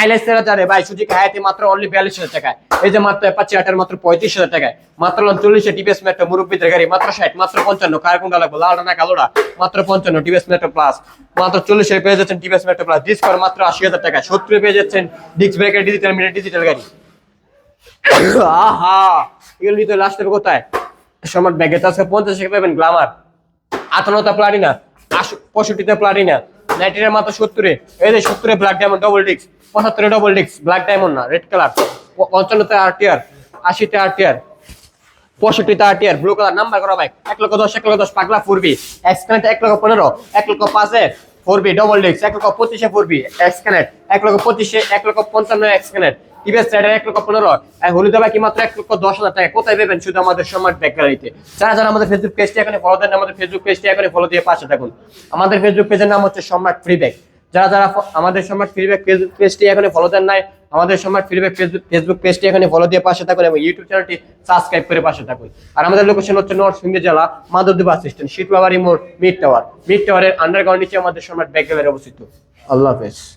Mileage 13,000 ভাই, Suzuki হায়াতি মাত্র অনলি 42,000 টাকায়। এই যে মাত্র অ্যাপাচি আটার মাত্র 35,000 টাকায়, মাত্র 40 টিভিএস মেট্রো মুরব্বিদের গাড়ি মাত্র 60, মাত্র 55, কার কোনটা লাগবে লালটা না কালোটা, মাত্র 55 টিভিএস মেট্রো প্লাস, মাত্র 40 পেয়ে যাচ্ছেন টিভিএস মেট্রো প্লাস। ডিসকভার মাত্র 80,000 টাকা, 70 পেয়ে যাচ্ছেন ডিস্ক ব্রেকের ডিজিটাল মিটার ডিজিটাল গাড়ি। আহা, এগুলো নিতে লাস্ট হবে কোথায়? সম্রাট ব্যাগে তো আজকে 50 পাবেন গ্লামার, 58 প্লাটিনা, 65 প্লাটিনা, 90 মাত্র 70, এই যে 70 black diamond double disc, 75 double disc black diamond না red colour, 55 RTR, 80 RTR, 65 RTR blue colour number করা বাইক, 1,10,000, 1,10,000 পাগলা 4B XConnect, 1,15,000, 1,05,000 4B double disc, 1,25,000 4B XConnect, 1,25,000, 1,55,000 XConnect, TVS Raider 1,15,000, হলুদ বাকি মাত্র 1,10,000 টাকা। কোথায় পাবেন? শুধু আমাদের সম্রাট ব্যাগ গ্যালারিতে। যারা যারা আমাদের ফেসবুক পেজটি এখন ফলো দেন, আমাদের ফেসবুক পেজটি এখন ফলো দিয়ে পাশে থাকুন। আমাদের ফেসবুক পেজের নাম হচ্ছে সম্রাট ফ্রি ব্যাগ। যারা যারা আমাদের সম্রাট ফ্রি ব্যাগ পেজটি এখন ফলো দেন নাই, আমাদের সম্রাট ফ্রি ব্যাগ ফেসবুক পেজটি এখন ফলো দিয়ে পাশে থাকুন এবং ইউটিউব চ্যানেলটি সাবস্ক্রাইব করে পাশে থাকুন। আর আমাদের লোকেশন হচ্ছে নরসিংদী জেলা মাধবদী বাস স্ট্যান্ড, শীতলাবাড়ি মোড়, মিড টাওয়ার। মিড টাওয়ারের আন্ডারগ্রাউন্ড নিচে আমাদের সম্রাট ব্যাগ গ্যালারি অবস্থিত। আল্লাহ হাফেজ।